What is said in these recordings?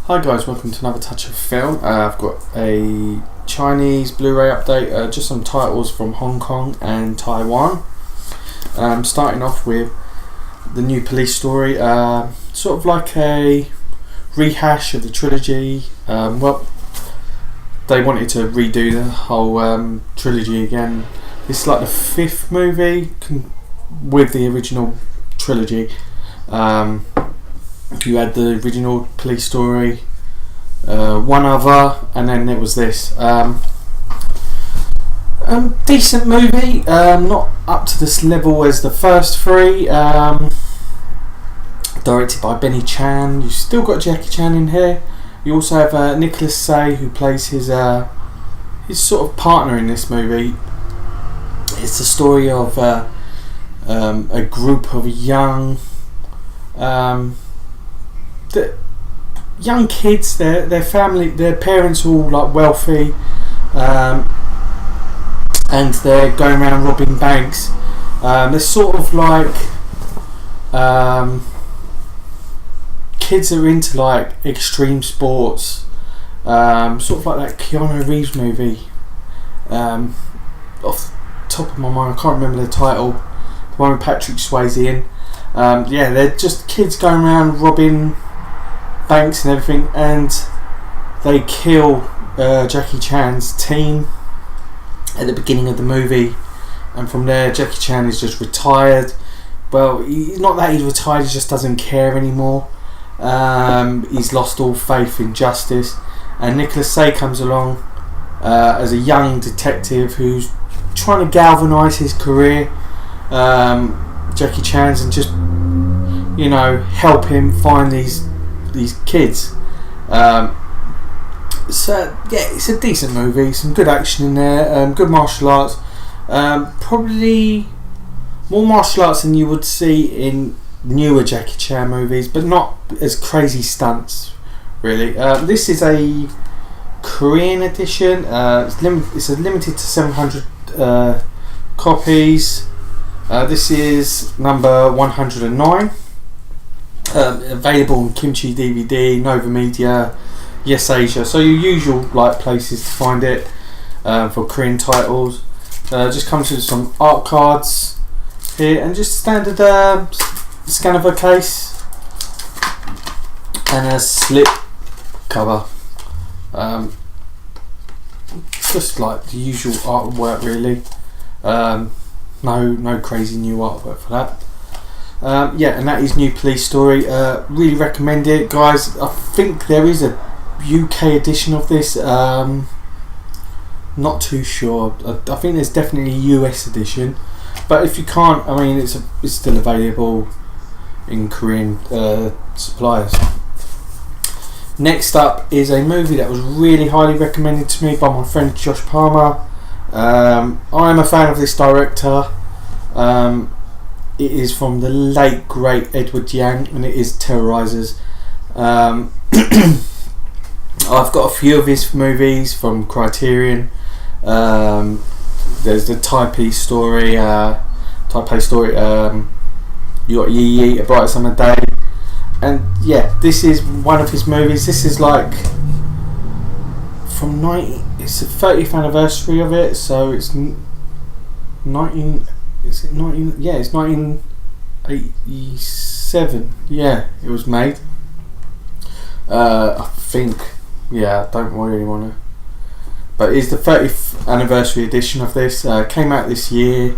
Hi guys, welcome to another Touch of Film. I've got a Chinese Blu-ray update, just some titles from Hong Kong and Taiwan. Starting off with the new Police Story, sort of like a rehash of the trilogy. They wanted to redo the whole trilogy again. This is like the fifth movie with the original trilogy. You had the original Police Story, one other, and then there was this. Decent movie, not up to this level as the first three. Directed by Benny Chan. You still got Jackie Chan in here. You also have Nicholas Tsay, who plays his sort of partner in this movie. It's the story of a group of young kids. Their family, their parents are all like wealthy, and they're going around robbing banks. They're sort of like kids are into like extreme sports, sort of like that Keanu Reeves movie. Off the top of my mind, I can't remember the title. The one with Patrick Swayze in. They're just kids going around robbing banks and everything, and they kill Jackie Chan's team at the beginning of the movie, and from there Jackie Chan is just retired. Well, he's not that he's retired, he just doesn't care anymore. He's lost all faith in justice, and Nicholas Tsay comes along as a young detective who's trying to galvanise his career, Jackie Chan's, and just help him find these kids. It's a decent movie, some good action in there, good martial arts, probably more martial arts than you would see in newer Jackie Chan movies, but not as crazy stunts really. This is a Korean edition. It's limited to 700 copies. This is number 109. Available on Kimchi DVD, Nova Media, Yes Asia, so your usual like places to find it for Korean titles. Just comes with some art cards here, and just standard scan of a case and a slip cover. Just like the usual artwork really. No crazy new artwork for that. And that is new Police Story. Really recommend it, guys. I think there is a UK edition of this. Not too sure. I think there's definitely a US edition, but if you can't, I mean, it's still available in Korean suppliers. Next up is a movie that was really highly recommended to me by my friend Josh Palmer. I am a fan of this director. It is from the late great Edward Yang, and it is Terrorises. I've got a few of his movies from Criterion. There's the Taipei Story. You got Yi Yi, A Bright Summer Day, and this is one of his movies. This is like from It's the 30th anniversary of it, so it's 19. Is it 19? Yeah, it's 1987. Yeah, it was made. I think. Yeah, don't worry anyone. But it's the 30th anniversary edition of this. Came out this year.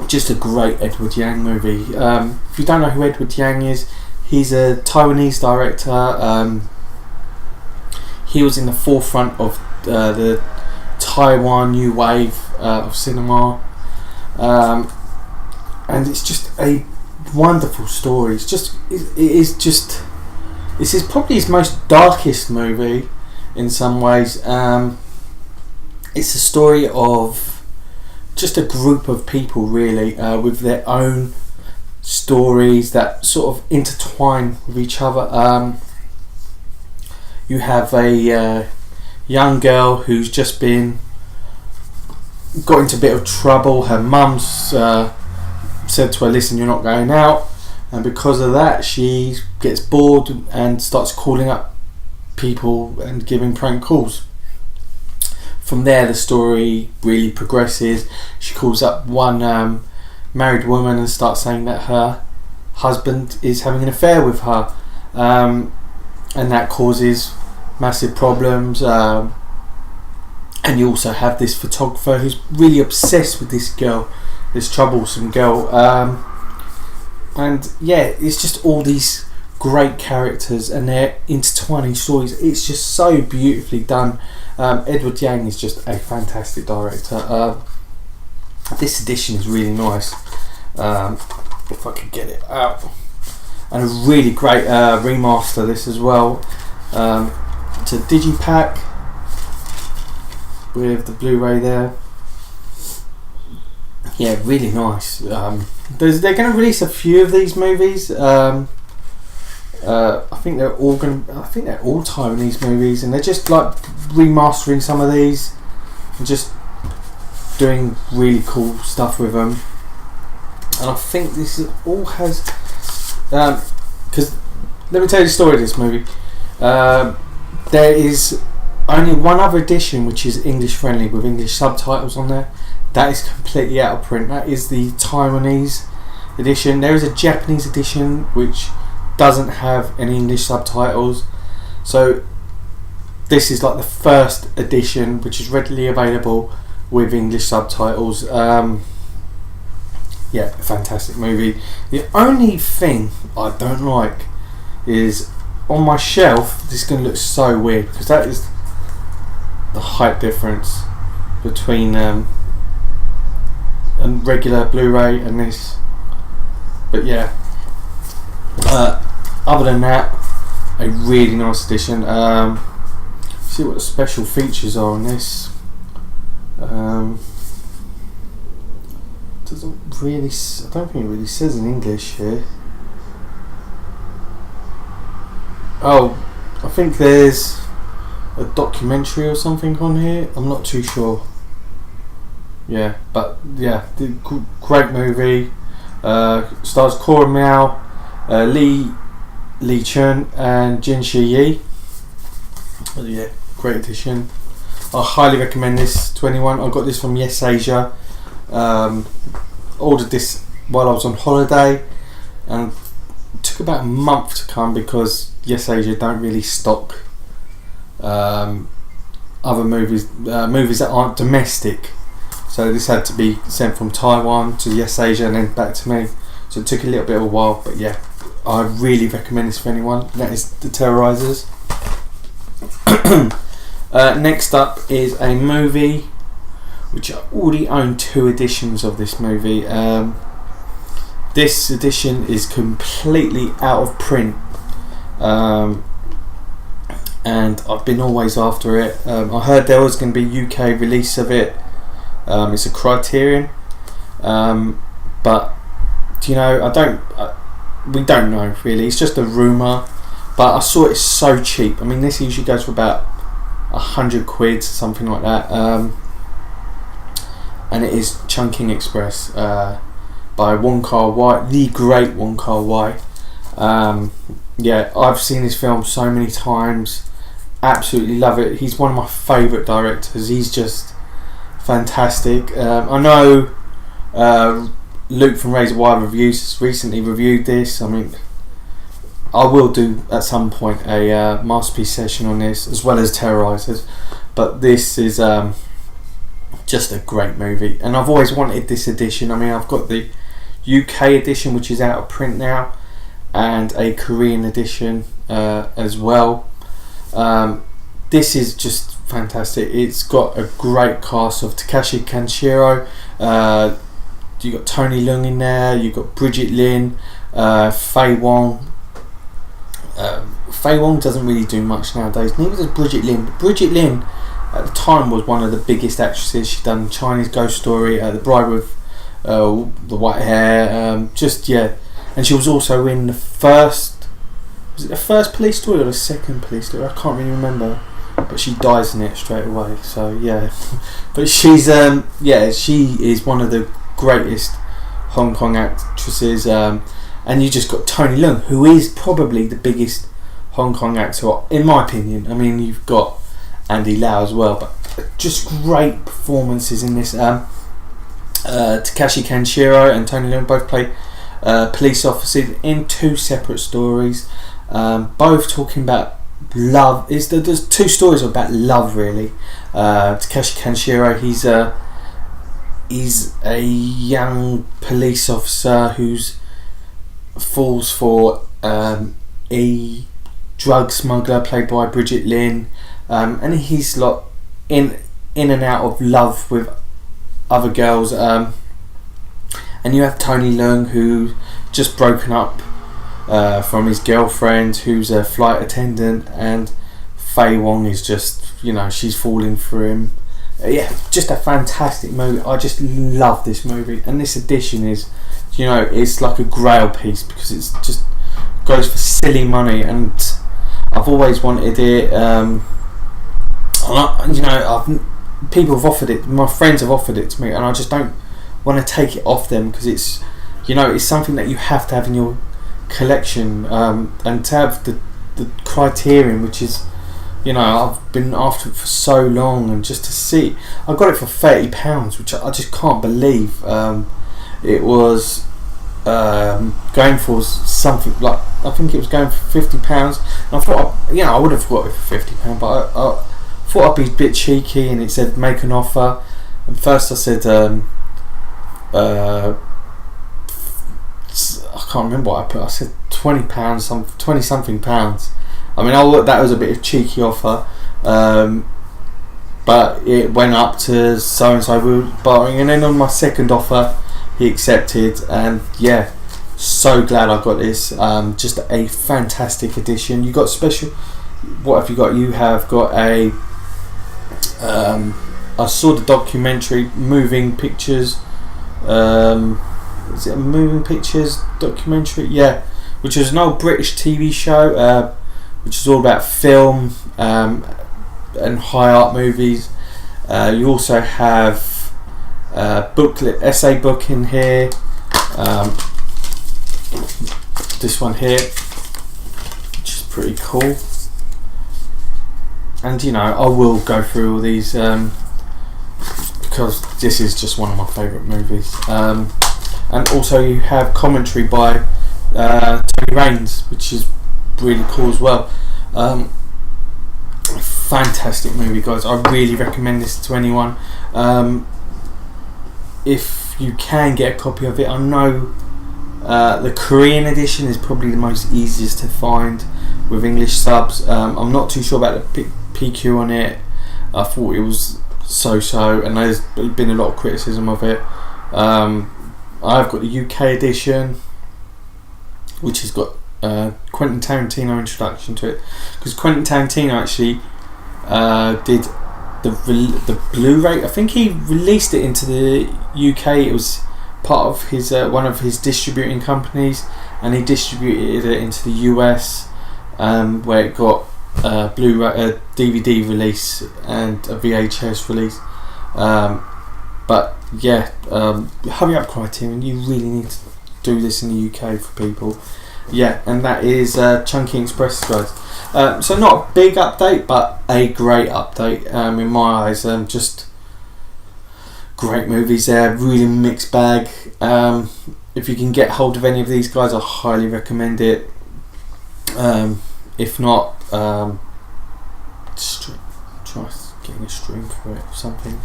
Just a great Edward Yang movie. If you don't know who Edward Yang is, he's a Taiwanese director. He was in the forefront of the Taiwan new wave of cinema, and it's just a wonderful story. This is probably his most darkest movie in some ways. It's a story of just a group of people really, with their own stories that sort of intertwine with each other. You have a young girl who's just got into a bit of trouble. Her mum's said to her, listen, you're not going out. and because of that she gets bored and starts calling up people and giving prank calls. From there the story really progresses. She calls up one married woman and starts saying that her husband is having an affair with her, and that causes massive problems. And you also have this photographer who's really obsessed with this girl, this troublesome girl, and yeah, it's just all these great characters and they're intertwining stories. It's just so beautifully done. Edward Yang is just a fantastic director. This edition is really nice, if I could get it out, and a really great remaster this as well. It's a digipack with the Blu-ray there. Yeah, really nice. They're going to release a few of these movies. I think they're all Taiwanese movies, and they're just like remastering some of these and just doing really cool stuff with them. And I think this all has, because let me tell you the story of this movie. There is only one other edition which is English friendly with English subtitles on there. That is completely out of print. That is the Taiwanese edition. There is a Japanese edition which doesn't have any English subtitles. So this is like the first edition which is readily available with English subtitles. Yeah, a fantastic movie. The only thing I don't like is on my shelf, this is going to look so weird because that is the height difference between a regular Blu-ray and this. But yeah, other than that, a really nice edition. See what the special features are on this. Doesn't really, I don't think it really says in English here. Oh, I think there's a documentary or something on here. I'm not too sure. Yeah, but yeah, great movie. Stars Cora Miao, Lee Chun, and Jin Shi Yi. Yeah, great edition. I highly recommend this to anyone. I got this from Yes Asia. Ordered this while I was on holiday, and it took about a month to come because Yes Asia don't really stock other movies that aren't domestic. So this had to be sent from Taiwan to Yes Asia and then back to me. So it took a little bit of a while, but yeah, I really recommend this for anyone. That is the Terrorises. Next up is a movie which I already own 2 editions of this movie. This edition is completely out of print, and I've been always after it. I heard there was going to be a UK release of it. It's a Criterion, but you know, we don't know really. It's just a rumour, but I saw it so cheap. I mean, this usually goes for about £100, something like that. And it is Chungking Express by Wong Kar-wai, the great Wong Kar-wai. Yeah, I've seen this film so many times. Absolutely love it. He's one of my favourite directors. He's just fantastic. I know Luke from Razor Wire Reviews has recently reviewed this. I mean, I will do at some point a masterpiece session on this, as well as Terrorises. But this is just a great movie, and I've always wanted this edition. I mean, I've got the UK edition, which is out of print now, and a Korean edition as well. This is just fantastic. It's got a great cast of Takashi Kaneshiro. You got Tony Leung in there. You got Bridget Lin, Faye Wong. Faye Wong doesn't really do much nowadays. Neither does Bridget Lin. But Bridget Lin, at the time, was one of the biggest actresses. She'd done Chinese Ghost Story, The Bride with the White Hair. Just yeah, and she was also in the first. Was it the first Police Story or the second Police Story? I can't really remember. But she dies in it straight away. So yeah, but she's she is one of the greatest Hong Kong actresses. And and you just got Tony Leung, who is probably the biggest Hong Kong actor in my opinion. I mean, you've got Andy Lau as well, but just great performances in this. Takashi Kanshiro and Tony Leung both play police officers in 2 separate stories, both talking about love. There's 2 stories about love really. Takashi Kanshiro, he's a young police officer who's falls for a drug smuggler played by Bridget Lin, and he's like in and out of love with other girls, and you have Tony Leung, who just broken up from his girlfriend, who's a flight attendant, and Faye Wong is just, she's falling for him. Yeah, just a fantastic movie. I just love this movie, and this edition is, it's like a grail piece because it's just goes for silly money, and I've always wanted it. People have offered it. My friends have offered it to me, and I just don't want to take it off them because it's, it's something that you have to have in your collection, and to have the Criterion, which is, I've been after it for so long, and just to see, I got it for £30, which I just can't believe. It was going for something like, I think it was going for £50, and I thought, I would have got it for £50, but I thought I'd be a bit cheeky, and it said make an offer, and first I said I can't remember what I put. I said £20, £20 something pounds. I mean, that was a bit of a cheeky offer, but it went up to so and so. We were bartering, and then on my second offer, he accepted, and yeah, so glad I got this. Just a fantastic edition. You got special. What have you got? You have got a. I saw the documentary Moving Pictures. Is it a Moving Pictures documentary? Yeah, which is an old British TV show, which is all about film and high art movies. You also have booklet, essay book in here. This one here, which is pretty cool. And I will go through all these because this is just one of my favourite movies. And also you have commentary by Tony Raines, which is really cool as well. Fantastic movie, guys. I really recommend this to anyone. If you can get a copy of it, I know the Korean edition is probably the most easiest to find with English subs. I'm not too sure about the PQ on it. I thought it was so, and there's been a lot of criticism of it. I've got the UK edition, which has got Quentin Tarantino introduction to it, because Quentin Tarantino actually did the Blu-ray. I think he released it into the UK. It was part of his one of his distributing companies, and he distributed it into the US, where it got Blu-ray, DVD release, and a VHS release. But yeah, hurry up, Criterion! You really need to do this in the UK for people. Yeah, and that is Chungking Express, guys. So not a big update, but a great update in my eyes. Just great movies there, really mixed bag. If you can get hold of any of these guys, I highly recommend it. If not, try getting a stream for it or something.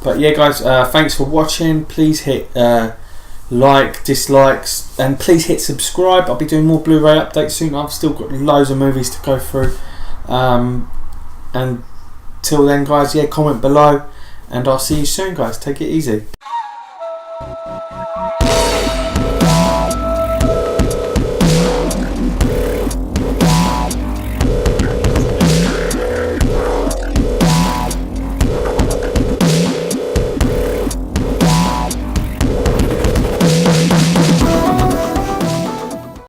But yeah, guys, thanks for watching. Please hit like, dislikes, and please hit subscribe. I'll be doing more Blu-ray updates soon. I've still got loads of movies to go through, and till then, guys, yeah, comment below, and I'll see you soon, guys. Take it easy.